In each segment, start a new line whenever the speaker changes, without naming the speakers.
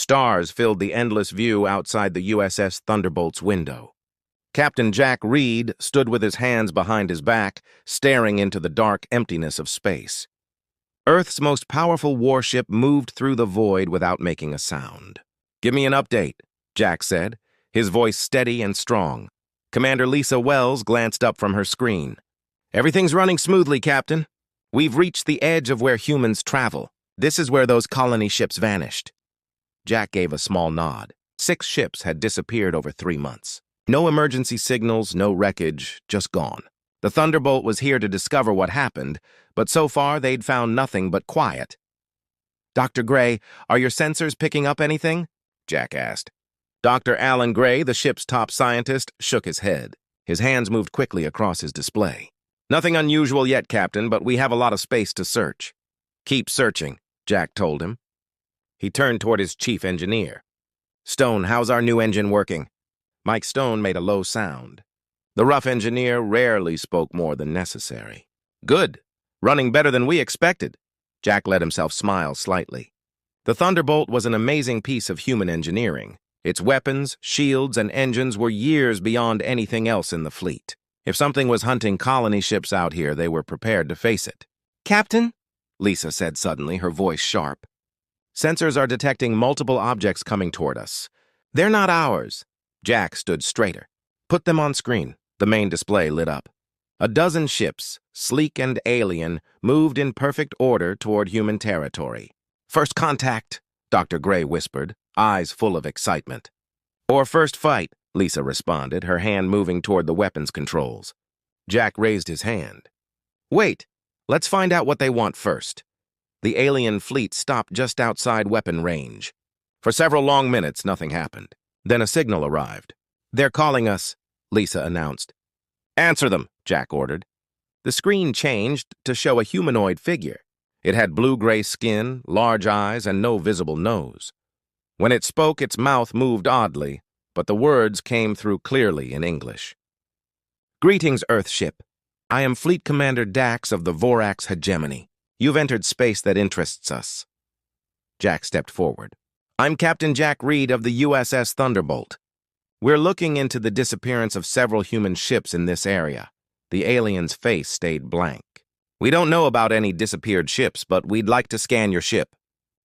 Stars filled the endless view outside the USS Thunderbolt's window. Captain Jack Reed stood with his hands behind his back, staring into the dark emptiness of space. Earth's most powerful warship moved through the void without making a sound. "Give me an update," Jack said, his voice steady and strong. Commander Lisa Wells glanced up from her screen. "Everything's running smoothly, Captain. We've reached the edge of where humans travel. This is where those colony ships vanished." Jack gave a small nod. 6 ships had disappeared over 3 months. No emergency signals, no wreckage, just gone. The Thunderbolt was here to discover what happened, but so far they'd found nothing but quiet. "Dr. Gray, are your sensors picking up anything?" Jack asked. Dr. Alan Gray, the ship's top scientist, shook his head. His hands moved quickly across his display. "Nothing unusual yet, Captain, but we have a lot of space to search." "Keep searching," Jack told him. He turned toward his chief engineer. "Stone, how's our new engine working?" Mike Stone made a low sound. The rough engineer rarely spoke more than necessary. "Good. Running better than we expected." Jack let himself smile slightly. The Thunderbolt was an amazing piece of human engineering. Its weapons, shields, and engines were years beyond anything else in the fleet. If something was hunting colony ships out here, they were prepared to face it. "Captain," Lisa said suddenly, her voice sharp. "Sensors are detecting multiple objects coming toward us. They're not ours." Jack stood straighter. "Put them on screen." The main display lit up. A dozen ships, sleek and alien, moved in perfect order toward human territory. "First contact," Dr. Gray whispered, eyes full of excitement. "Or first fight," Lisa responded, her hand moving toward the weapons controls. Jack raised his hand. "Wait, let's find out what they want first." The alien fleet stopped just outside weapon range. For several long minutes, nothing happened. Then a signal arrived. "They're calling us," Lisa announced. "Answer them," Jack ordered. The screen changed to show a humanoid figure. It had blue-gray skin, large eyes, and no visible nose. When it spoke, its mouth moved oddly, but the words came through clearly in English. "Greetings, Earthship. I am Fleet Commander Dax of the Vorax Hegemony. You've entered space that interests us." Jack stepped forward. "I'm Captain Jack Reed of the USS Thunderbolt. We're looking into the disappearance of several human ships in this area." The alien's face stayed blank. "We don't know about any disappeared ships, but we'd like to scan your ship."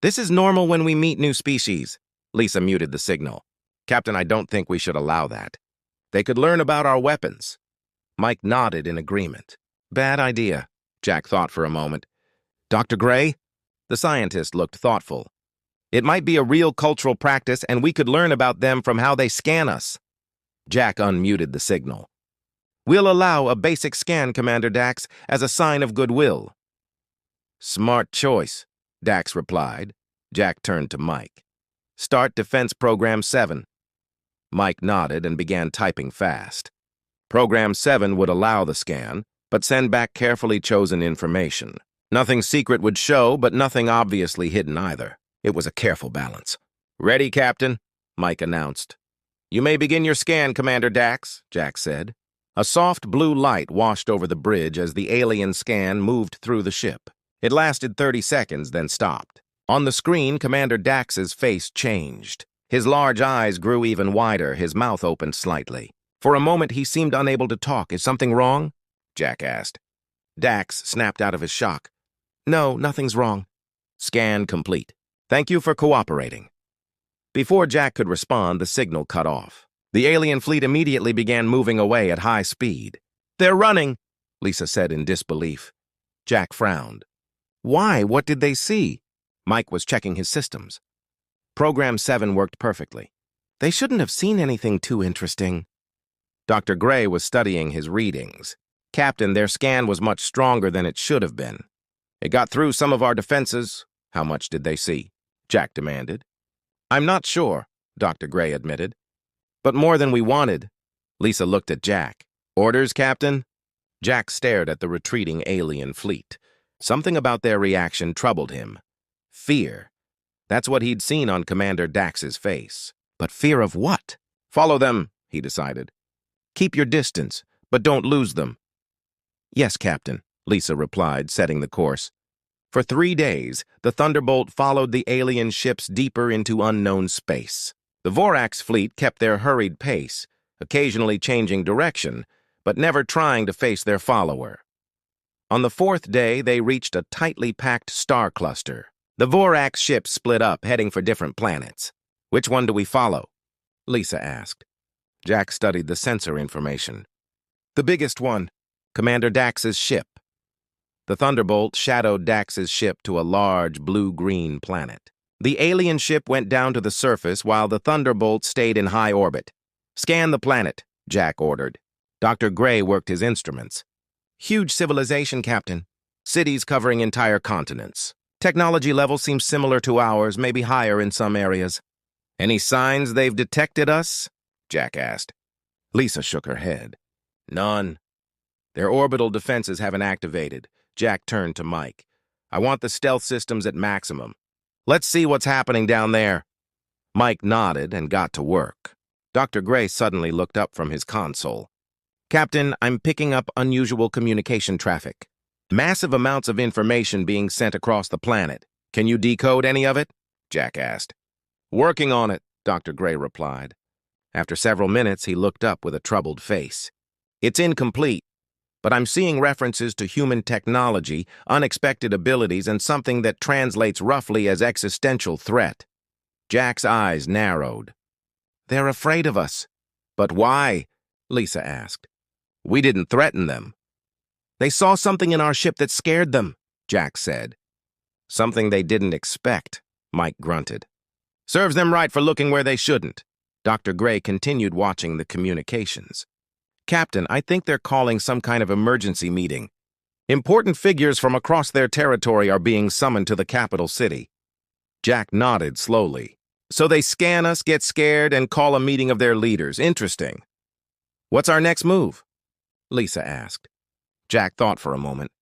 "This is normal when we meet new species." Lisa muted the signal. "Captain, I don't think we should allow that. They could learn about our weapons." Mike nodded in agreement. "Bad idea," Jack thought for a moment. "Dr. Gray?" The scientist looked thoughtful. "It might be a real cultural practice, and we could learn about them from how they scan us." Jack unmuted the signal. "We'll allow a basic scan, Commander Dax, as a sign of goodwill." "Smart choice," Dax replied. Jack turned to Mike. "Start Defense Program 7. Mike nodded and began typing fast. Program 7 would allow the scan, but send back carefully chosen information. Nothing secret would show, but nothing obviously hidden either. It was a careful balance. "Ready, Captain," Mike announced. "You may begin your scan, Commander Dax," Jack said. A soft blue light washed over the bridge as the alien scan moved through the ship. It lasted 30 seconds, then stopped. On the screen, Commander Dax's face changed. His large eyes grew even wider, his mouth opened slightly. For a moment, he seemed unable to talk. "Is something wrong?" Jack asked. Dax snapped out of his shock. "No, nothing's wrong." "Scan complete. Thank you for cooperating." Before Jack could respond, the signal cut off. The alien fleet immediately began moving away at high speed. "They're running," Lisa said in disbelief. Jack frowned. "Why? What did they see?" Mike was checking his systems. Program 7 worked perfectly. "They shouldn't have seen anything too interesting." Dr. Gray was studying his readings. "Captain, their scan was much stronger than it should have been. It got through some of our defenses." "How much did they see?" Jack demanded. "I'm not sure," Dr. Gray admitted. "But more than we wanted." Lisa looked at Jack. "Orders, Captain?" Jack stared at the retreating alien fleet. Something about their reaction troubled him. Fear. That's what he'd seen on Commander Dax's face. But fear of what? "Follow them," he decided. "Keep your distance, but don't lose them." "Yes, Captain," Lisa replied, setting the course. For 3 days, the Thunderbolt followed the alien ships deeper into unknown space. The Vorax fleet kept their hurried pace, occasionally changing direction, but never trying to face their follower. On the 4th day, they reached a tightly packed star cluster. The Vorax ships split up, heading for different planets. "Which one do we follow?" Lisa asked. Jack studied the sensor information. "The biggest one, Commander Dax's ship." The Thunderbolt shadowed Dax's ship to a large blue-green planet. The alien ship went down to the surface while the Thunderbolt stayed in high orbit. "Scan the planet," Jack ordered. Dr. Gray worked his instruments. "Huge civilization, Captain. Cities covering entire continents. Technology level seems similar to ours, maybe higher in some areas." "Any signs they've detected us?" Jack asked. Lisa shook her head. "None. Their orbital defenses haven't activated." Jack turned to Mike. "I want the stealth systems at maximum. Let's see what's happening down there." Mike nodded and got to work. Dr. Gray suddenly looked up from his console. "Captain, I'm picking up unusual communication traffic. Massive amounts of information being sent across the planet. Can you decode any of it?" Jack asked. "Working on it," Dr. Gray replied. After several minutes, he looked up with a troubled face. "It's incomplete, but I'm seeing references to human technology, unexpected abilities, and something that translates roughly as existential threat." Jack's eyes narrowed. "They're afraid of us." "But why?" Lisa asked. "We didn't threaten them." "They saw something in our ship that scared them," Jack said. "Something they didn't expect," Mike grunted. "Serves them right for looking where they shouldn't." Dr. Gray continued watching the communications. "Captain, I think they're calling some kind of emergency meeting. Important figures from across their territory are being summoned to the capital city." Jack nodded slowly. "So they scan us, get scared, and call a meeting of their leaders. Interesting. What's our next move?" Lisa asked. Jack thought for a moment.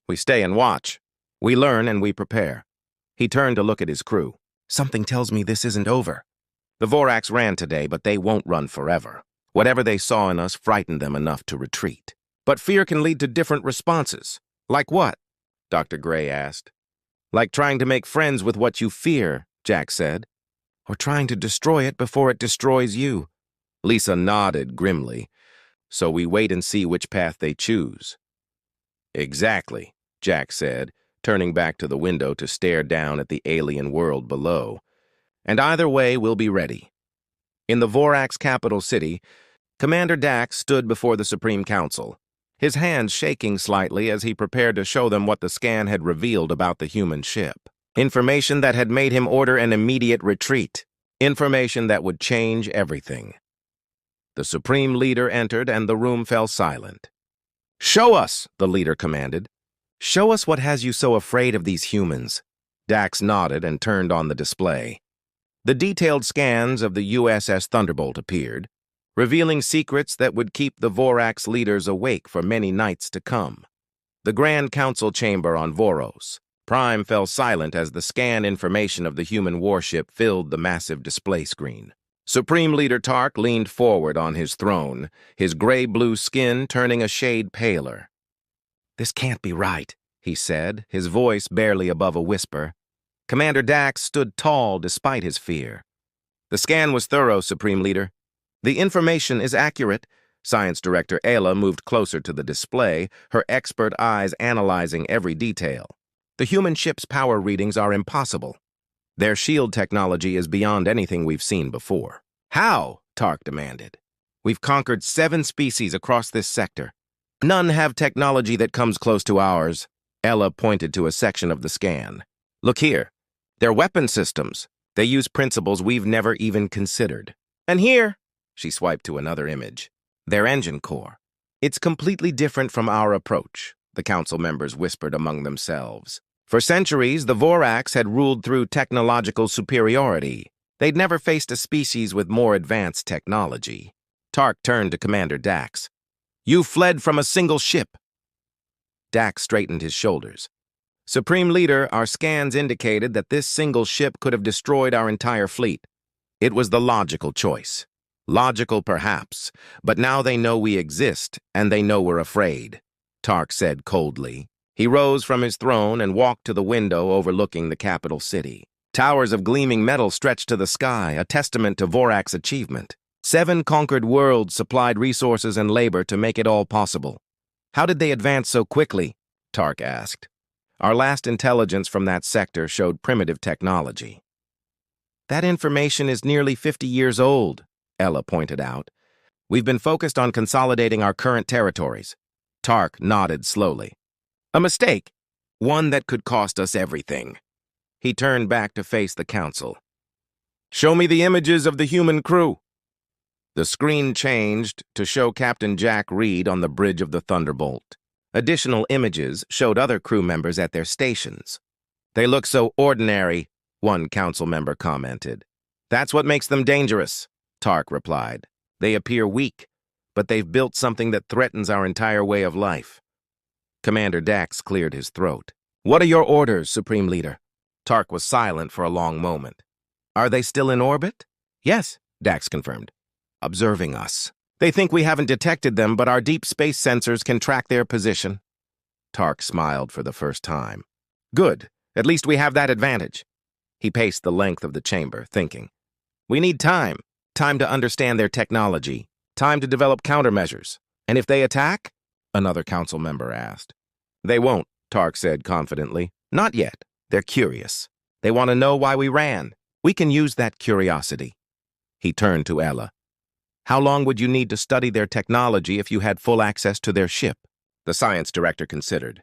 "We stay and watch. We learn and we prepare." He turned to look at his crew. "Something tells me this isn't over. The Vorax ran today, but they won't run forever. Whatever they saw in us frightened them enough to retreat. But fear can lead to different responses." "Like what?" Dr. Gray asked. "Like trying to make friends with what you fear," Jack said. "Or trying to destroy it before it destroys you." Lisa nodded grimly. "So we wait and see which path they choose." "Exactly," Jack said, turning back to the window to stare down at the alien world below. "And either way, we'll be ready." In the Vorax capital city, Commander Dax stood before the Supreme Council, his hands shaking slightly as he prepared to show them what the scan had revealed about the human ship. Information that had made him order an immediate retreat. Information that would change everything. The Supreme Leader entered and the room fell silent. "Show us," the leader commanded. "Show us what has you so afraid of these humans." Dax nodded and turned on the display. The detailed scans of the USS Thunderbolt appeared, revealing secrets that would keep the Vorax leaders awake for many nights to come. The Grand Council chamber on Voros. Prime fell silent as the scan information of the human warship filled the massive display screen. Supreme Leader Tark leaned forward on his throne, his gray-blue skin turning a shade paler. "This can't be right," he said, his voice barely above a whisper. Commander Dax stood tall despite his fear. "The scan was thorough, Supreme Leader. The information is accurate." Science Director Ayla moved closer to the display, her expert eyes analyzing every detail. "The human ship's power readings are impossible. Their shield technology is beyond anything we've seen before." "How?" Tark demanded. "We've conquered 7 species across this sector. None have technology that comes close to ours." Ella pointed to a section of the scan. "Look here. Their weapon systems. They use principles we've never even considered. And here," she swiped to another image, "their engine core. It's completely different from our approach," the council members whispered among themselves. For centuries, the Vorax had ruled through technological superiority. They'd never faced a species with more advanced technology. Tark turned to Commander Dax. "You fled from a single ship." Dax straightened his shoulders. "Supreme Leader, our scans indicated that this single ship could have destroyed our entire fleet. It was the logical choice. Logical, perhaps, but now they know we exist, and they know we're afraid," Tark said coldly. He rose from his throne and walked to the window overlooking the capital city. Towers of gleaming metal stretched to the sky, a testament to Vorax achievement. 7 conquered worlds supplied resources and labor to make it all possible. How did they advance so quickly? Tark asked. Our last intelligence from that sector showed primitive technology. That information is nearly 50 years old, Ella pointed out. We've been focused on consolidating our current territories. Tark nodded slowly. A mistake. One that could cost us everything. He turned back to face the council. Show me the images of the human crew. The screen changed to show Captain Jack Reed on the bridge of the Thunderbolt. Additional images showed other crew members at their stations. They look so ordinary, one council member commented. That's what makes them dangerous, Tark replied. They appear weak, but they've built something that threatens our entire way of life. Commander Dax cleared his throat. What are your orders, Supreme Leader? Tark was silent for a long moment. Are they still in orbit? Yes, Dax confirmed. Observing us. They think we haven't detected them, but our deep space sensors can track their position. Tark smiled for the first time. Good. At least we have that advantage. He paced the length of the chamber, thinking. We need time. Time to understand their technology. Time to develop countermeasures. And if they attack? Another council member asked. They won't, Tark said confidently. Not yet. They're curious. They want to know why we ran. We can use that curiosity. He turned to Ella. How long would you need to study their technology if you had full access to their ship? The science director considered.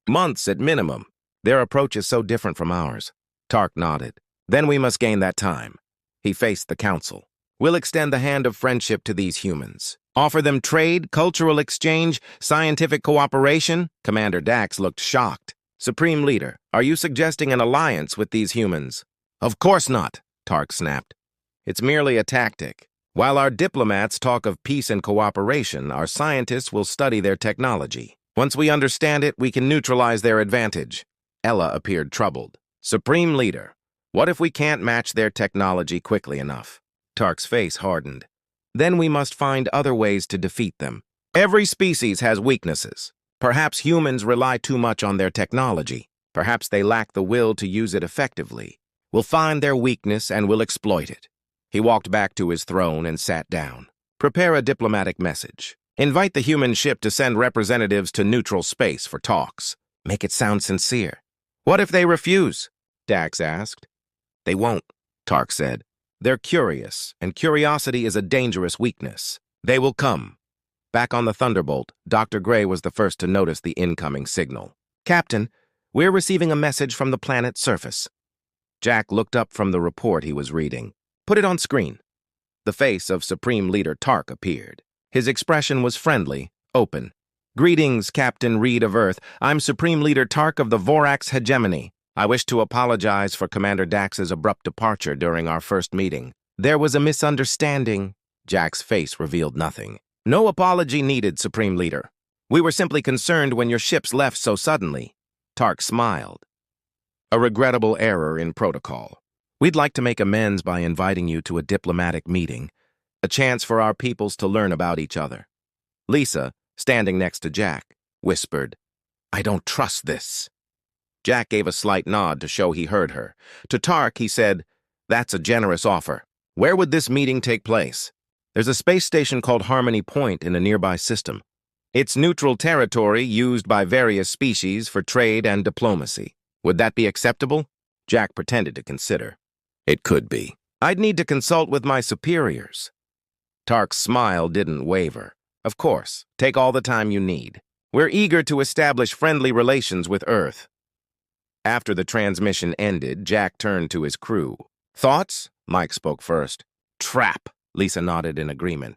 Months at minimum. Their approach is so different from ours. Tark nodded. Then we must gain that time. He faced the council. We'll extend the hand of friendship to these humans. Offer them trade, cultural exchange, scientific cooperation? Commander Dax looked shocked. Supreme Leader, are you suggesting an alliance with these humans? Of course not, Tark snapped. It's merely a tactic. While our diplomats talk of peace and cooperation, our scientists will study their technology. Once we understand it, we can neutralize their advantage. Ella appeared troubled. Supreme Leader, what if we can't match their technology quickly enough? Tark's face hardened. Then we must find other ways to defeat them. Every species has weaknesses. Perhaps humans rely too much on their technology. Perhaps they lack the will to use it effectively. We'll find their weakness and we'll exploit it. He walked back to his throne and sat down. Prepare a diplomatic message. Invite the human ship to send representatives to neutral space for talks. Make it sound sincere. What if they refuse? Dax asked. They won't, Tark said. They're curious, and curiosity is a dangerous weakness. They will come. Back on the Thunderbolt, Dr. Gray was the first to notice the incoming signal. Captain, we're receiving a message from the planet's surface. Jack looked up from the report he was reading. Put it on screen. The face of Supreme Leader Tark appeared. His expression was friendly, open. Greetings, Captain Reed of Earth. I'm Supreme Leader Tark of the Vorax Hegemony. I wish to apologize for Commander Dax's abrupt departure during our first meeting. There was a misunderstanding. Jack's face revealed nothing. No apology needed, Supreme Leader. We were simply concerned when your ships left so suddenly. Tark smiled. A regrettable error in protocol. We'd like to make amends by inviting you to a diplomatic meeting, a chance for our peoples to learn about each other. Lisa, standing next to Jack, whispered, I don't trust this. Jack gave a slight nod to show he heard her. To Tark, he said, That's a generous offer. Where would this meeting take place? There's a space station called Harmony Point in a nearby system. It's neutral territory used by various species for trade and diplomacy. Would that be acceptable? Jack pretended to consider. It could be. I'd need to consult with my superiors. Tark's smile didn't waver. Of course, take all the time you need. We're eager to establish friendly relations with Earth. After the transmission ended, Jack turned to his crew. Thoughts? Mike spoke first. Trap, Lisa nodded in agreement.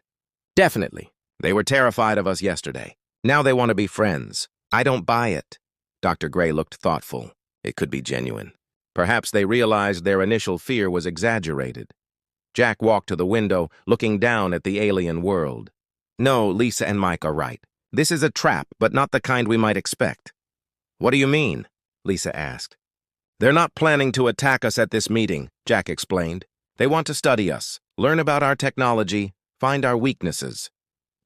Definitely. They were terrified of us yesterday. Now they want to be friends. I don't buy it. Dr. Gray looked thoughtful. It could be genuine. Perhaps they realized their initial fear was exaggerated. Jack walked to the window, looking down at the alien world. No, Lisa and Mike are right. This is a trap, but not the kind we might expect. What do you mean? Lisa asked. They're not planning to attack us at this meeting, Jack explained. They want to study us, learn about our technology, find our weaknesses.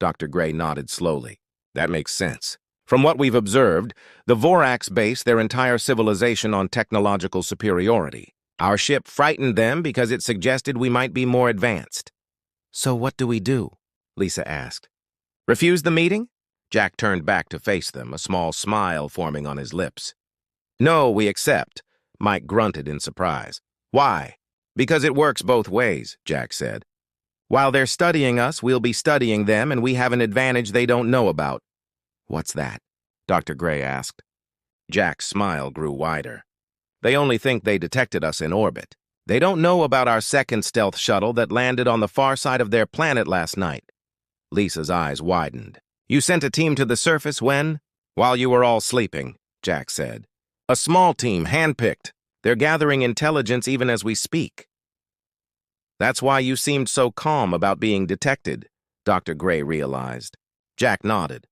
Dr. Gray nodded slowly. That makes sense. From what we've observed, the Vorax base their entire civilization on technological superiority. Our ship frightened them because it suggested we might be more advanced. So what do we do? Lisa asked. Refuse the meeting? Jack turned back to face them, a small smile forming on his lips. No, we accept, Mike grunted in surprise. Why? Because it works both ways, Jack said. While they're studying us, we'll be studying them, and we have an advantage they don't know about. What's that? Dr. Gray asked. Jack's smile grew wider. They only think they detected us in orbit. They don't know about our second stealth shuttle that landed on the far side of their planet last night. Lisa's eyes widened. You sent a team to the surface when? While you were all sleeping, Jack said. A small team, handpicked. They're gathering intelligence even as we speak. That's why you seemed so calm about being detected, Dr. Gray realized. Jack nodded.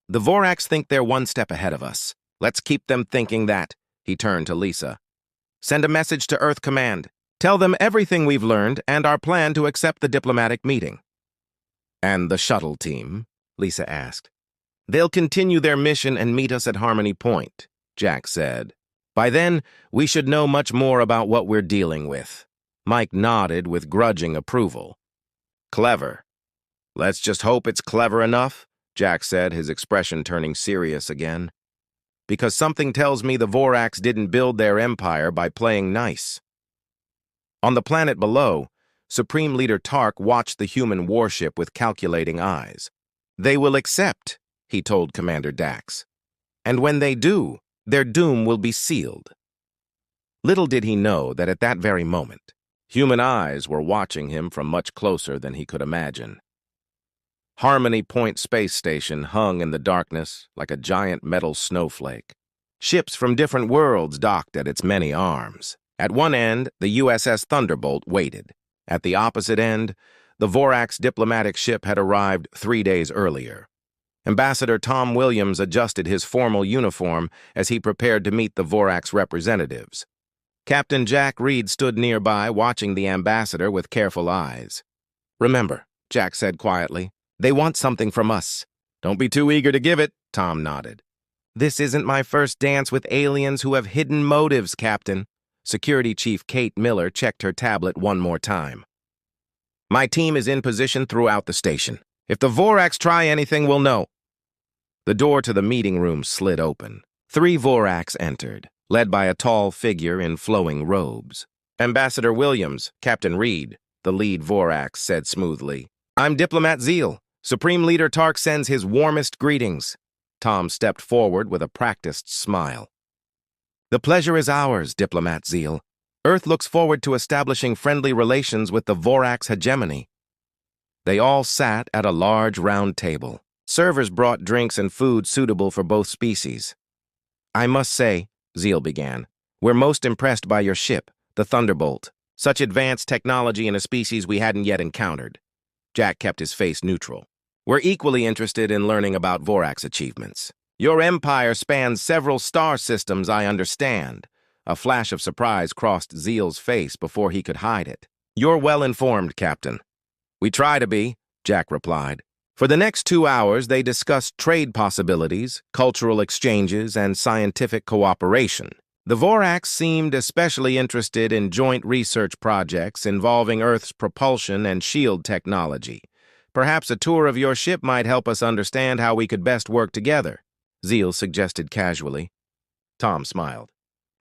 The Vorax think they're one step ahead of us. Let's keep them thinking that. He turned to Lisa. Send a message to Earth Command. Tell them everything we've learned and our plan to accept the diplomatic meeting. And the shuttle team? Lisa asked. They'll continue their mission and meet us at Harmony Point, Jack said. By then, we should know much more about what we're dealing with. Mike nodded with grudging approval. Clever. Let's just hope it's clever enough, Jack said, his expression turning serious again. Because something tells me the Vorax didn't build their empire by playing nice. On the planet below, Supreme Leader Tark watched the human warship with calculating eyes. They will accept, he told Commander Dax. And when they do, their doom will be sealed. Little did he know that at that very moment, human eyes were watching him from much closer than he could imagine. Harmony Point Space Station hung in the darkness like a giant metal snowflake. Ships from different worlds docked at its many arms. At one end, the USS Thunderbolt waited. At the opposite end, the Vorax diplomatic ship had arrived 3 days earlier. Ambassador Tom Williams adjusted his formal uniform as he prepared to meet the Vorax representatives. Captain Jack Reed stood nearby, watching the ambassador with careful eyes. Remember, Jack said quietly, they want something from us. Don't be too eager to give it, Tom nodded. This isn't my first dance with aliens who have hidden motives, Captain. Security Chief Kate Miller checked her tablet one more time. My team is in position throughout the station. If the Vorax try anything, we'll know. The door to the meeting room slid open. 3 Vorax entered, led by a tall figure in flowing robes. Ambassador Williams, Captain Reed, the lead Vorax said smoothly. I'm Diplomat Zeal. Supreme Leader Tark sends his warmest greetings. Tom stepped forward with a practiced smile. The pleasure is ours, Diplomat Zeal. Earth looks forward to establishing friendly relations with the Vorax Hegemony. They all sat at a large round table. Servers brought drinks and food suitable for both species. I must say, Zeal began, we're most impressed by your ship, the Thunderbolt. Such advanced technology in a species we hadn't yet encountered. Jack kept his face neutral. We're equally interested in learning about Vorax achievements. Your empire spans several star systems, I understand. A flash of surprise crossed Zeal's face before he could hide it. You're well informed, Captain. We try to be, Jack replied. For the next 2 hours, they discussed trade possibilities, cultural exchanges, and scientific cooperation. The Vorax seemed especially interested in joint research projects involving Earth's propulsion and shield technology. Perhaps a tour of your ship might help us understand how we could best work together, Zeal suggested casually. Tom smiled.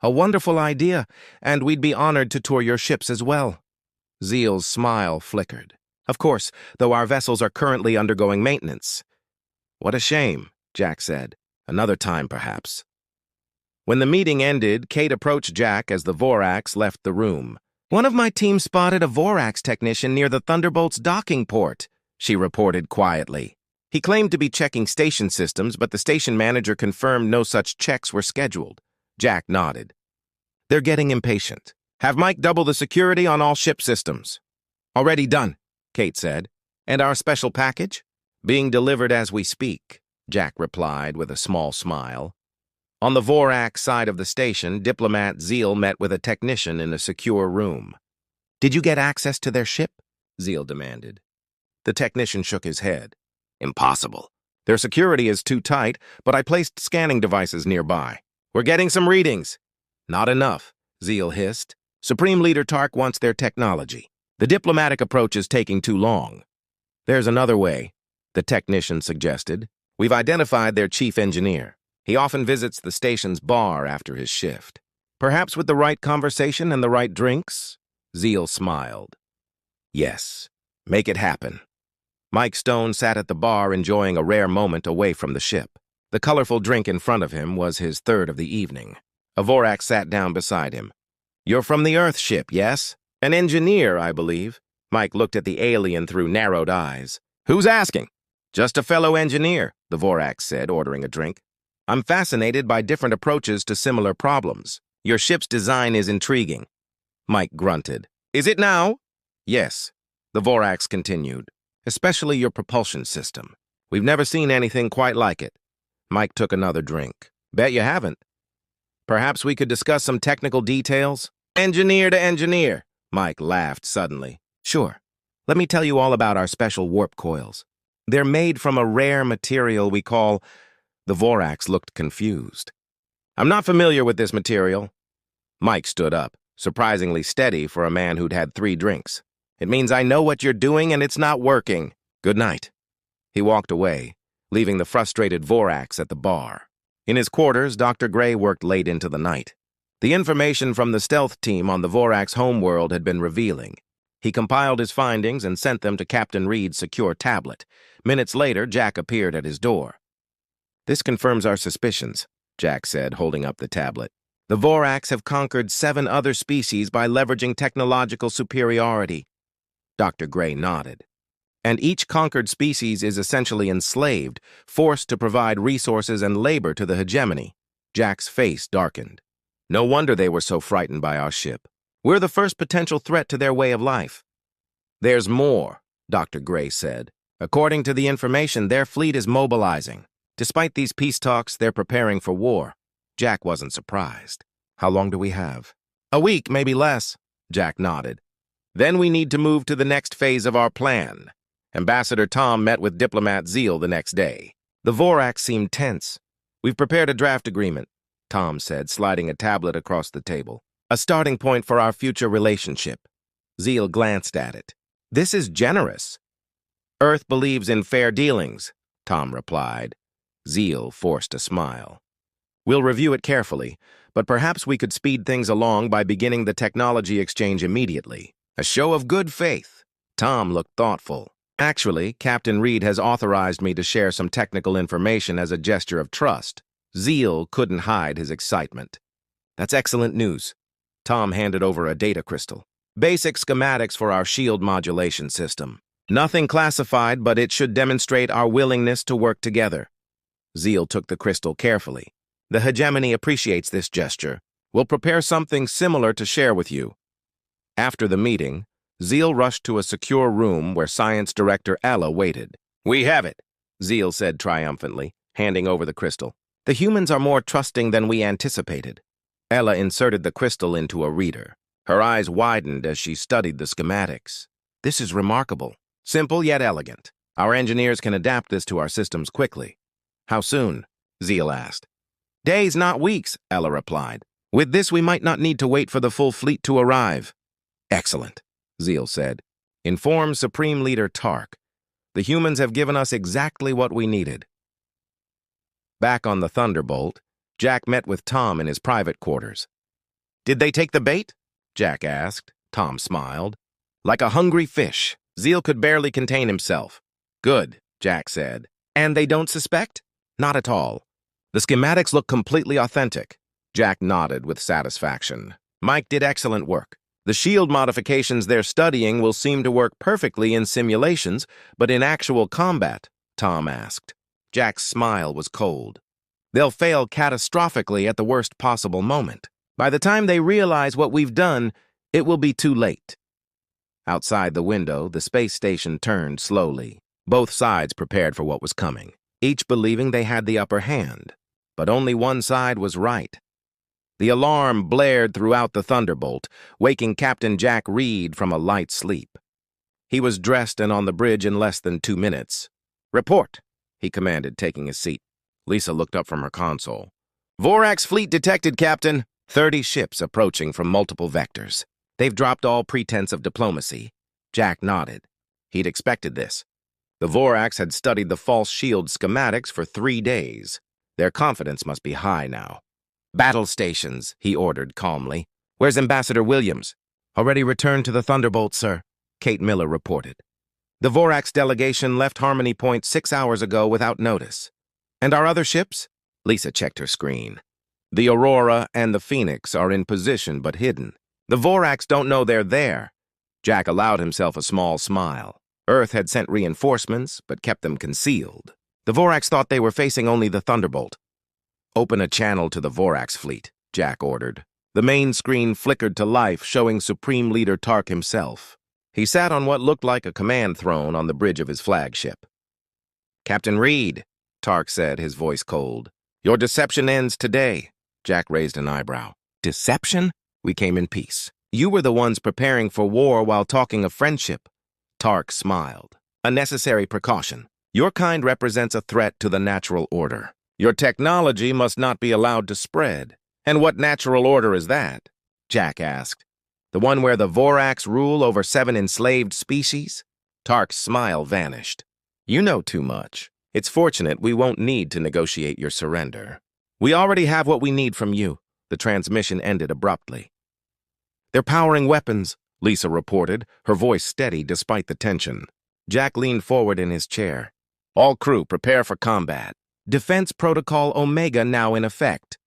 A wonderful idea, and we'd be honored to tour your ships as well. Zeal's smile flickered. Of course, though our vessels are currently undergoing maintenance. What a shame, Jack said. Another time, perhaps. When the meeting ended, Kate approached Jack as the Vorax left the room. One of my team spotted a Vorax technician near the Thunderbolt's docking port, she reported quietly. He claimed to be checking station systems, but the station manager confirmed no such checks were scheduled. Jack nodded. They're getting impatient. Have Mike double the security on all ship systems. Already done, Kate said. And our special package? Being delivered as we speak, Jack replied with a small smile. On the Vorax side of the station, Diplomat Zeal met with a technician in a secure room. Did you get access to their ship? Zeal demanded. The technician shook his head. Impossible. Their security is too tight, but I placed scanning devices nearby. We're getting some readings. Not enough, Zeal hissed. Supreme Leader Tark wants their technology. The diplomatic approach is taking too long. There's another way, the technician suggested. We've identified their chief engineer. He often visits the station's bar after his shift. Perhaps with the right conversation and the right drinks? Zeal smiled. Yes, make it happen. Mike Stone sat at the bar enjoying a rare moment away from the ship. The colorful drink in front of him was his third of the evening. A Vorax sat down beside him. You're from the Earth ship, yes? An engineer, I believe. Mike looked at the alien through narrowed eyes. Who's asking? Just a fellow engineer, the Vorax said, ordering a drink. I'm fascinated by different approaches to similar problems. Your ship's design is intriguing. Mike grunted. Is it now? Yes, the Vorax continued. Especially your propulsion system. We've never seen anything quite like it. Mike took another drink. Bet you haven't. Perhaps we could discuss some technical details? Engineer to engineer, Mike laughed suddenly. Sure. Let me tell you all about our special warp coils. They're made from a rare material we call... The Vorax looked confused. I'm not familiar with this material. Mike stood up, surprisingly steady for a man who'd had 3 drinks. It means I know what you're doing and it's not working. Good night. He walked away, leaving the frustrated Vorax at the bar. In his quarters, Dr. Gray worked late into the night. The information from the stealth team on the Vorax homeworld had been revealing. He compiled his findings and sent them to Captain Reed's secure tablet. Minutes later, Jack appeared at his door. This confirms our suspicions, Jack said, holding up the tablet. The Vorax have conquered 7 other species by leveraging technological superiority. Dr. Gray nodded. And each conquered species is essentially enslaved, forced to provide resources and labor to the hegemony. Jack's face darkened. No wonder they were so frightened by our ship. We're the first potential threat to their way of life. There's more, Dr. Gray said. According to the information, their fleet is mobilizing. Despite these peace talks, they're preparing for war. Jack wasn't surprised. How long do we have? A week, maybe less, Jack nodded. Then we need to move to the next phase of our plan. Ambassador Tom met with diplomat Zeal the next day. The Vorax seemed tense. We've prepared a draft agreement, Tom said, sliding a tablet across the table. A starting point for our future relationship. Zeal glanced at it. This is generous. Earth believes in fair dealings, Tom replied. Zeal forced a smile. We'll review it carefully, but perhaps we could speed things along by beginning the technology exchange immediately. A show of good faith. Tom looked thoughtful. Actually, Captain Reed has authorized me to share some technical information as a gesture of trust. Zeal couldn't hide his excitement. That's excellent news. Tom handed over a data crystal. Basic schematics for our shield modulation system. Nothing classified, but it should demonstrate our willingness to work together. Zeal took the crystal carefully. The hegemony appreciates this gesture. We'll prepare something similar to share with you. After the meeting, Zeal rushed to a secure room where Science Director Ella waited. We have it, Zeal said triumphantly, handing over the crystal. The humans are more trusting than we anticipated. Ella inserted the crystal into a reader. Her eyes widened as she studied the schematics. This is remarkable. Simple yet elegant. Our engineers can adapt this to our systems quickly. How soon? Zeal asked. Days, not weeks, Ella replied. With this, we might not need to wait for the full fleet to arrive. Excellent, Zeal said. Inform Supreme Leader Tark. The humans have given us exactly what we needed. Back on the Thunderbolt, Jack met with Tom in his private quarters. Did they take the bait? Jack asked. Tom smiled. Like a hungry fish, Zeal could barely contain himself. Good, Jack said. And they don't suspect? Not at all. The schematics look completely authentic. Jack nodded with satisfaction. Mike did excellent work. The shield modifications they're studying will seem to work perfectly in simulations, but in actual combat, Tom asked. Jack's smile was cold. They'll fail catastrophically at the worst possible moment. By the time they realize what we've done, it will be too late. Outside the window, the space station turned slowly. Both sides prepared for what was coming, each believing they had the upper hand. But only one side was right. The alarm blared throughout the Thunderbolt, waking Captain Jack Reed from a light sleep. He was dressed and on the bridge in less than 2 minutes. Report, he commanded, taking his seat. Lisa looked up from her console. Vorax fleet detected, Captain. 30 ships approaching from multiple vectors. They've dropped all pretense of diplomacy. Jack nodded. He'd expected this. The Vorax had studied the false shield schematics for 3 days. Their confidence must be high now. Battle stations, he ordered calmly. Where's Ambassador Williams? Already returned to the Thunderbolt, sir, Kate Miller reported. The Vorax delegation left Harmony Point 6 hours ago without notice. And our other ships? Lisa checked her screen. The Aurora and the Phoenix are in position but hidden. The Vorax don't know they're there. Jack allowed himself a small smile. Earth had sent reinforcements, but kept them concealed. The Vorax thought they were facing only the Thunderbolt. Open a channel to the Vorax fleet, Jack ordered. The main screen flickered to life, showing Supreme Leader Tark himself. He sat on what looked like a command throne on the bridge of his flagship. Captain Reed, Tark said, his voice cold. Your deception ends today. Jack raised an eyebrow. Deception? We came in peace. You were the ones preparing for war while talking of friendship. Tark smiled. A necessary precaution. Your kind represents a threat to the natural order. Your technology must not be allowed to spread. And what natural order is that? Jack asked. The one where the Vorax rule over 7 enslaved species? Tark's smile vanished. You know too much. It's fortunate we won't need to negotiate your surrender. We already have what we need from you. The transmission ended abruptly. They're powering weapons, Lisa reported, her voice steady despite the tension. Jack leaned forward in his chair. All crew, prepare for combat. Defense Protocol Omega now in effect.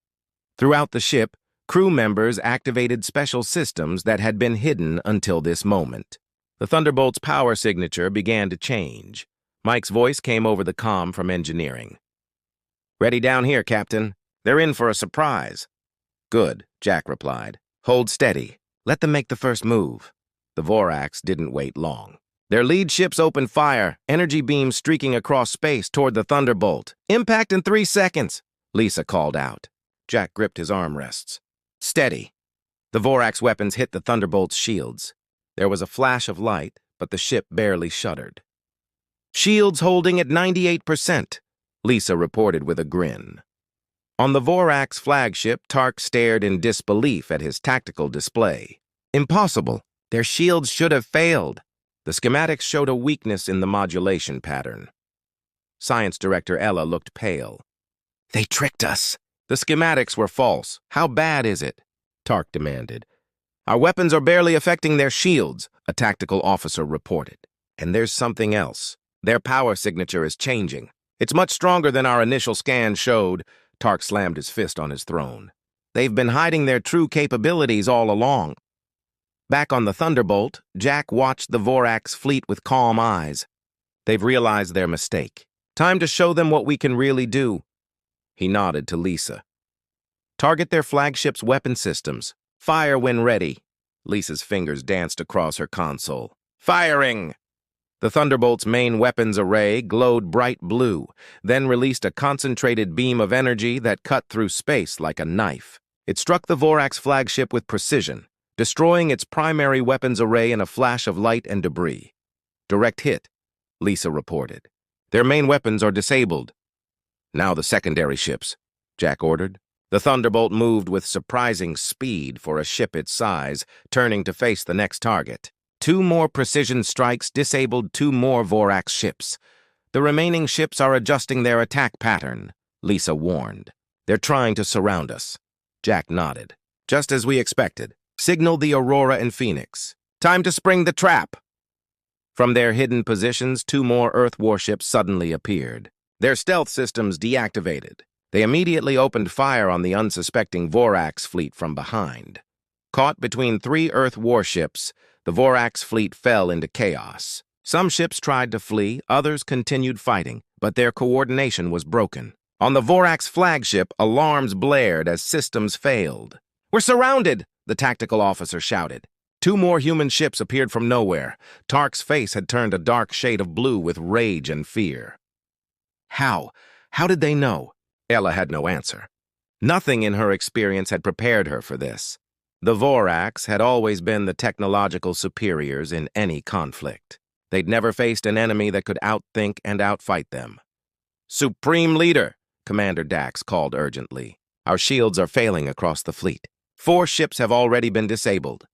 Throughout the ship, crew members activated special systems that had been hidden until this moment. The Thunderbolt's power signature began to change. Mike's voice came over the comm from engineering. Ready down here, Captain. They're in for a surprise. Good, Jack replied. Hold steady. Let them make the first move. The Vorax didn't wait long. Their lead ships opened fire, energy beams streaking across space toward the Thunderbolt. Impact in 3 seconds, Lisa called out. Jack gripped his armrests. Steady. The Vorax weapons hit the Thunderbolt's shields. There was a flash of light, but the ship barely shuddered. Shields holding at 98%, Lisa reported with a grin. On the Vorax flagship, Tark stared in disbelief at his tactical display. Impossible. Their shields should have failed. The schematics showed a weakness in the modulation pattern. Science Director Ella looked pale. They tricked us. The schematics were false. How bad is it? Tark demanded. Our weapons are barely affecting their shields, a tactical officer reported. And there's something else. Their power signature is changing. It's much stronger than our initial scan showed. Tark slammed his fist on his throne. They've been hiding their true capabilities all along. Back on the Thunderbolt, Jack watched the Vorax fleet with calm eyes. They've realized their mistake. Time to show them what we can really do. He nodded to Lisa. Target their flagship's weapon systems. Fire when ready. Lisa's fingers danced across her console. Firing! The Thunderbolt's main weapons array glowed bright blue, then released a concentrated beam of energy that cut through space like a knife. It struck the Vorax flagship with precision, destroying its primary weapons array in a flash of light and debris. Direct hit, Lisa reported. Their main weapons are disabled. Now the secondary ships, Jack ordered. The Thunderbolt moved with surprising speed for a ship its size, turning to face the next target. 2 more precision strikes disabled 2 more Vorax ships. The remaining ships are adjusting their attack pattern, Lisa warned. They're trying to surround us. Jack nodded. Just as we expected. Signal the Aurora and Phoenix. Time to spring the trap. From their hidden positions, 2 more Earth warships suddenly appeared. Their stealth systems deactivated. They immediately opened fire on the unsuspecting Vorax fleet from behind. Caught between 3 Earth warships, the Vorax fleet fell into chaos. Some ships tried to flee, others continued fighting, but their coordination was broken. On the Vorax flagship, alarms blared as systems failed. We're surrounded, the tactical officer shouted. 2 more human ships appeared from nowhere. Tark's face had turned a dark shade of blue with rage and fear. How? How did they know? Ella had no answer. Nothing in her experience had prepared her for this. The Vorax had always been the technological superiors in any conflict. They'd never faced an enemy that could outthink and outfight them. Supreme Leader, Commander Dax called urgently. Our shields are failing across the fleet. 4 ships have already been disabled.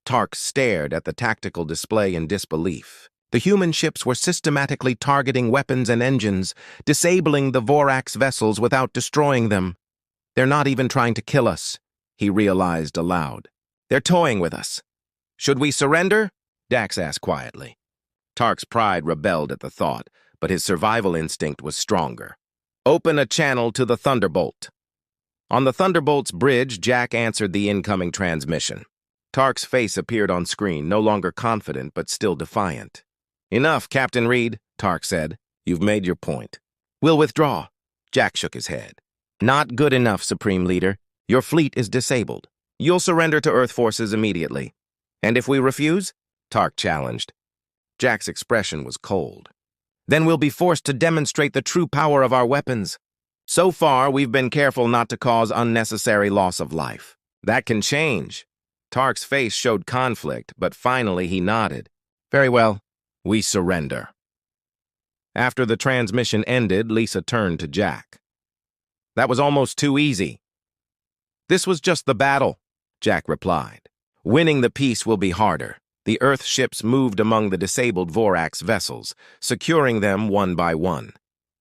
Tark stared at the tactical display in disbelief. The human ships were systematically targeting weapons and engines, disabling the Vorax vessels without destroying them. They're not even trying to kill us, he realized aloud. They're toying with us. Should we surrender? Dax asked quietly. Tark's pride rebelled at the thought, but his survival instinct was stronger. Open a channel to the Thunderbolt. On the Thunderbolt's bridge, Jack answered the incoming transmission. Tark's face appeared on screen, no longer confident but still defiant. Enough, Captain Reed, Tark said. You've made your point. We'll withdraw. Jack shook his head. Not good enough, Supreme Leader. Your fleet is disabled. You'll surrender to Earth forces immediately. And if we refuse? Tark challenged. Jack's expression was cold. Then we'll be forced to demonstrate the true power of our weapons. So far, we've been careful not to cause unnecessary loss of life. That can change. Tark's face showed conflict, but finally he nodded. Very well, we surrender. After the transmission ended, Lisa turned to Jack. That was almost too easy. This was just the battle, Jack replied. Winning the peace will be harder. The Earth ships moved among the disabled Vorax vessels, securing them one by one.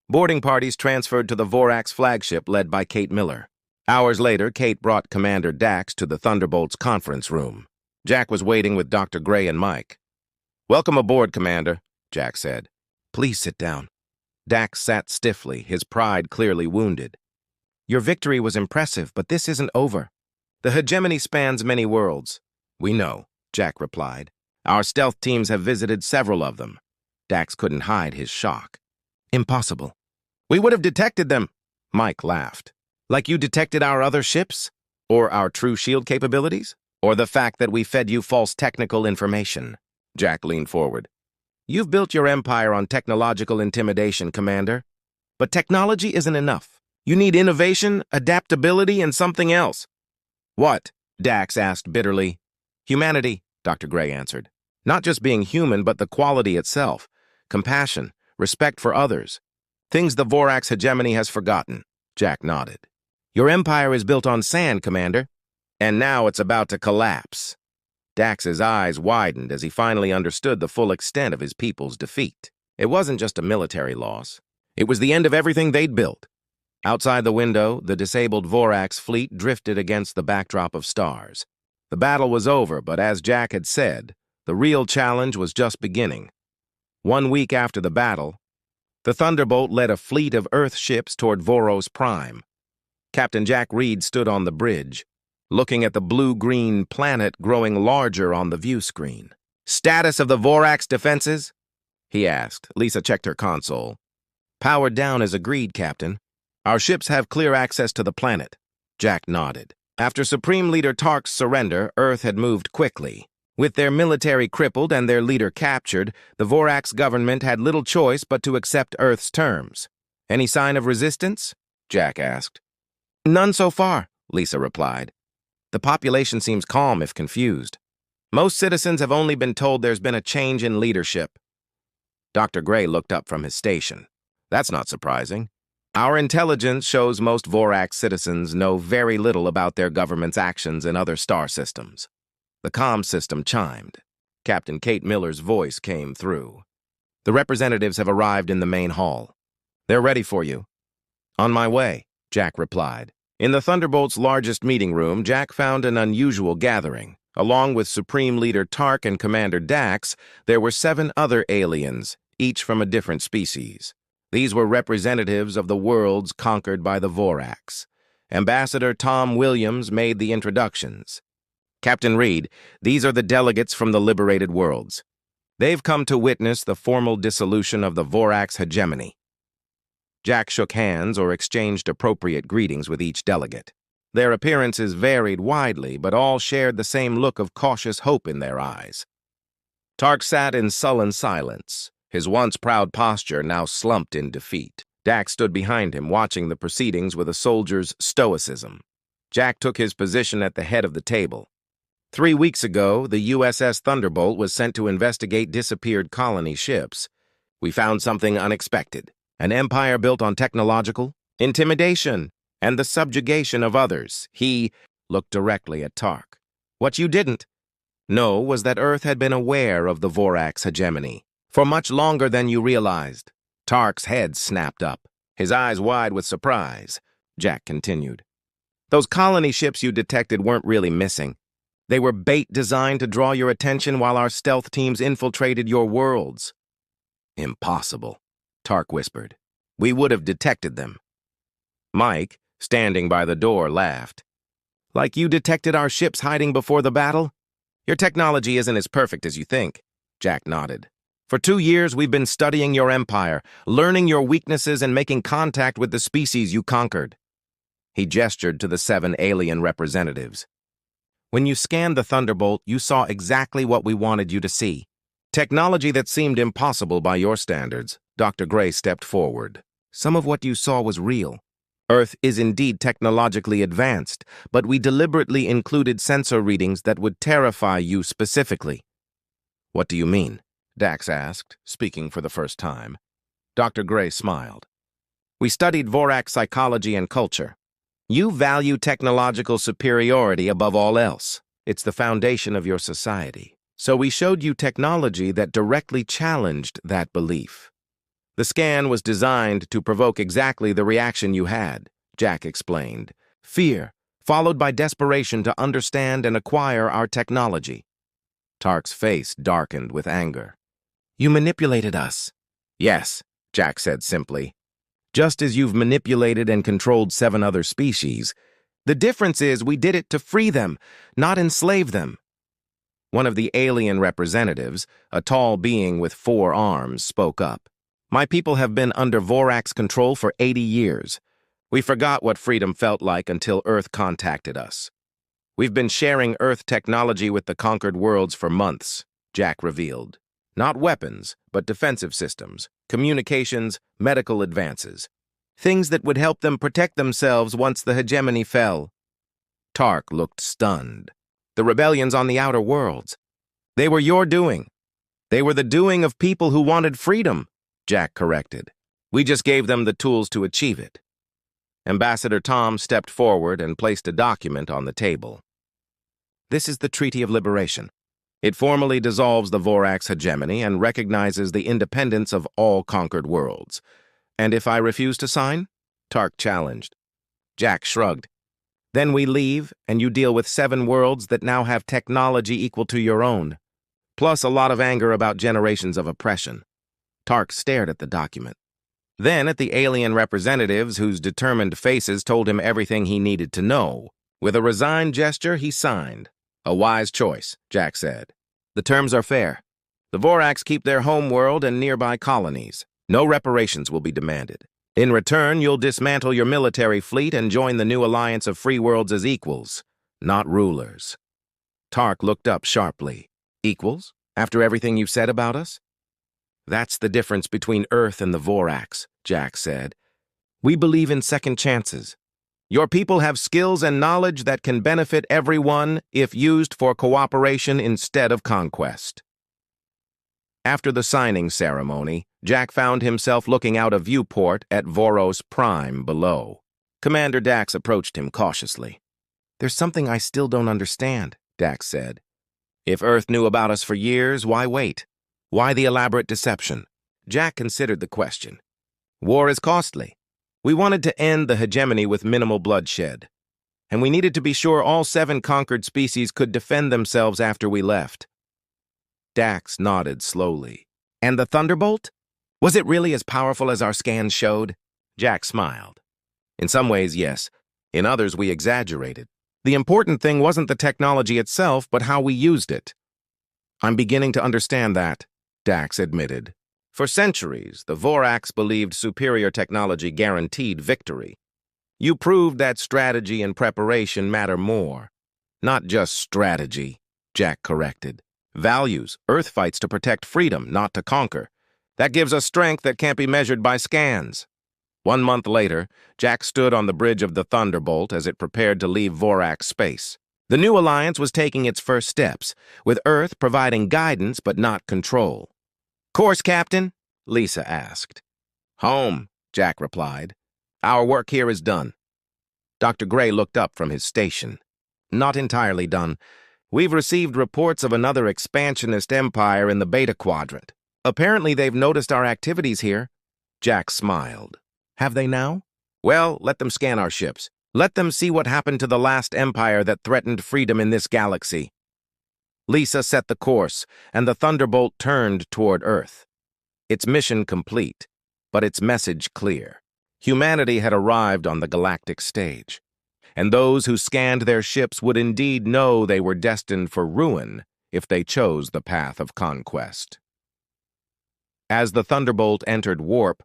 Boarding parties transferred to the Vorax flagship led by Kate Miller. Hours later, Kate brought Commander Dax to the Thunderbolt's conference room. Jack was waiting with Dr. Gray and Mike. Welcome aboard, Commander, Jack said. Please sit down. Dax sat stiffly, his pride clearly wounded. Your victory was impressive, but this isn't over. The hegemony spans many worlds. We know, Jack replied. Our stealth teams have visited several of them. Dax couldn't hide his shock. Impossible. We would have detected them, Mike laughed. Like you detected our other ships? Or our true shield capabilities? Or the fact that we fed you false technical information? Jack leaned forward. You've built your empire on technological intimidation, Commander. But technology isn't enough. You need innovation, adaptability, and something else. What? Dax asked bitterly. Humanity, Dr. Gray answered. Not just being human, but the quality itself. Compassion, respect for others. Things the Vorax Hegemony has forgotten. Jack nodded. Your empire is built on sand, Commander. And now it's about to collapse. Dax's eyes widened as he finally understood the full extent of his people's defeat. It wasn't just a military loss. It was the end of everything they'd built. Outside the window, the disabled Vorax fleet drifted against the backdrop of stars. The battle was over, but as Jack had said, the real challenge was just beginning. 1 week after the battle, the Thunderbolt led a fleet of Earth ships toward Voros Prime. Captain Jack Reed stood on the bridge, looking at the blue-green planet growing larger on the view screen. Status of the Vorax defenses? He asked. Lisa checked her console. Powered down as agreed, Captain. Our ships have clear access to the planet. Jack nodded. After Supreme Leader Tark's surrender, Earth had moved quickly. With their military crippled and their leader captured, the Vorax government had little choice but to accept Earth's terms. Any sign of resistance? Jack asked. None so far, Lisa replied. The population seems calm if confused. Most citizens have only been told there's been a change in leadership. Dr. Gray looked up from his station. That's not surprising. Our intelligence shows most Vorax citizens know very little about their government's actions in other star systems. The comm system chimed. Captain Kate Miller's voice came through. The representatives have arrived in the main hall. They're ready for you. On my way, Jack replied. In the Thunderbolt's largest meeting room, Jack found an unusual gathering. Along with Supreme Leader Tark and Commander Dax, there were 7 other aliens, each from a different species. These were representatives of the worlds conquered by the Vorax. Ambassador Tom Williams made the introductions. Captain Reed, these are the delegates from the liberated worlds. They've come to witness the formal dissolution of the Vorax Hegemony. Jack shook hands or exchanged appropriate greetings with each delegate. Their appearances varied widely, but all shared the same look of cautious hope in their eyes. Tark sat in sullen silence, his once proud posture now slumped in defeat. Dax stood behind him, watching the proceedings with a soldier's stoicism. Jack took his position at the head of the table. 3 weeks ago, the USS Thunderbolt was sent to investigate disappeared colony ships. We found something unexpected. An empire built on technological intimidation and the subjugation of others. He looked directly at Tark. What you didn't know was that Earth had been aware of the Vorax Hegemony for much longer than you realized. Tark's head snapped up, his eyes wide with surprise. Jack continued. Those colony ships you detected weren't really missing. They were bait designed to draw your attention while our stealth teams infiltrated your worlds. Impossible, Tark whispered. We would have detected them. Mike, standing by the door, laughed. Like you detected our ships hiding before the battle? Your technology isn't as perfect as you think. Jack nodded. For 2 years, we've been studying your empire, learning your weaknesses and making contact with the species you conquered. He gestured to the 7 alien representatives. When you scanned the Thunderbolt, you saw exactly what we wanted you to see. Technology that seemed impossible by your standards. Dr. Gray stepped forward. Some of what you saw was real. Earth is indeed technologically advanced, but we deliberately included sensor readings that would terrify you specifically. What do you mean? Dax asked, speaking for the first time. Dr. Gray smiled. We studied Vorax psychology and culture. You value technological superiority above all else. It's the foundation of your society. So we showed you technology that directly challenged that belief. The scan was designed to provoke exactly the reaction you had, Jack explained. Fear, followed by desperation to understand and acquire our technology. Tark's face darkened with anger. You manipulated us. Yes, Jack said simply. Just as you've manipulated and controlled 7 other species. The difference is we did it to free them, not enslave them. One of the alien representatives, a tall being with 4 arms, spoke up. My people have been under Vorax control for 80 years. We forgot what freedom felt like until Earth contacted us. We've been sharing Earth technology with the conquered worlds for months, Jack revealed. Not weapons, but defensive systems, communications, medical advances. Things that would help them protect themselves once the hegemony fell. Tark looked stunned. The rebellions on the outer worlds. They were your doing. They were the doing of people who wanted freedom, Jack corrected. We just gave them the tools to achieve it. Ambassador Tom stepped forward and placed a document on the table. This is the Treaty of Liberation. It formally dissolves the Vorax hegemony and recognizes the independence of all conquered worlds. And if I refuse to sign? Tark challenged. Jack shrugged. Then we leave, and you deal with 7 worlds that now have technology equal to your own. Plus a lot of anger about generations of oppression. Tark stared at the document. Then at the alien representatives whose determined faces told him everything he needed to know. With a resigned gesture, he signed. A wise choice, Jack said. The terms are fair. The Vorax keep their home world and nearby colonies. No reparations will be demanded. In return, you'll dismantle your military fleet and join the new alliance of free worlds as equals, not rulers. Tark looked up sharply. Equals? After everything you've said about us? That's the difference between Earth and the Vorax, Jack said. We believe in second chances. Your people have skills and knowledge that can benefit everyone if used for cooperation instead of conquest. After the signing ceremony, Jack found himself looking out a viewport at Voros Prime below. Commander Dax approached him cautiously. There's something I still don't understand, Dax said. If Earth knew about us for years, why wait? Why the elaborate deception? Jack considered the question. War is costly. We wanted to end the hegemony with minimal bloodshed. And we needed to be sure all 7 conquered species could defend themselves after we left. Dax nodded slowly. And the Thunderbolt? Was it really as powerful as our scans showed? Jack smiled. In some ways, yes. In others, we exaggerated. The important thing wasn't the technology itself, but how we used it. I'm beginning to understand that, Dax admitted. For centuries, the Vorax believed superior technology guaranteed victory. You proved that strategy and preparation matter more. Not just strategy, Jack corrected. Values. Earth fights to protect freedom, not to conquer. That gives us strength that can't be measured by scans. 1 month later, Jack stood on the bridge of the Thunderbolt as it prepared to leave Vorax space. The new alliance was taking its first steps, with Earth providing guidance but not control. Course, Captain? Lisa asked. Home, Jack replied. "Our work here is done." Dr. Gray looked up from his station. "Not entirely done. We've received reports of another expansionist empire in the Beta Quadrant. Apparently they've noticed our activities here." Jack smiled. "Have they now? Well, let them scan our ships. Let them see what happened to the last empire that threatened freedom in this galaxy." Lisa set the course, and the Thunderbolt turned toward Earth. Its mission complete, but its message clear. Humanity had arrived on the galactic stage, and those who scanned their ships would indeed know they were destined for ruin if they chose the path of conquest. As the Thunderbolt entered warp,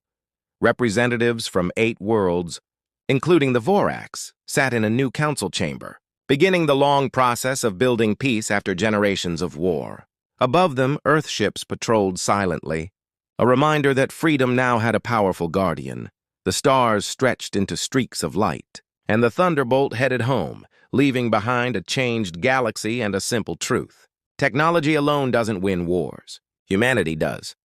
representatives from 8 worlds, including the Vorax, sat in a new council chamber, beginning the long process of building peace after generations of war. Above them, Earth ships patrolled silently, a reminder that freedom now had a powerful guardian. The stars stretched into streaks of light, and the Thunderbolt headed home, leaving behind a changed galaxy and a simple truth. Technology alone doesn't win wars. Humanity does.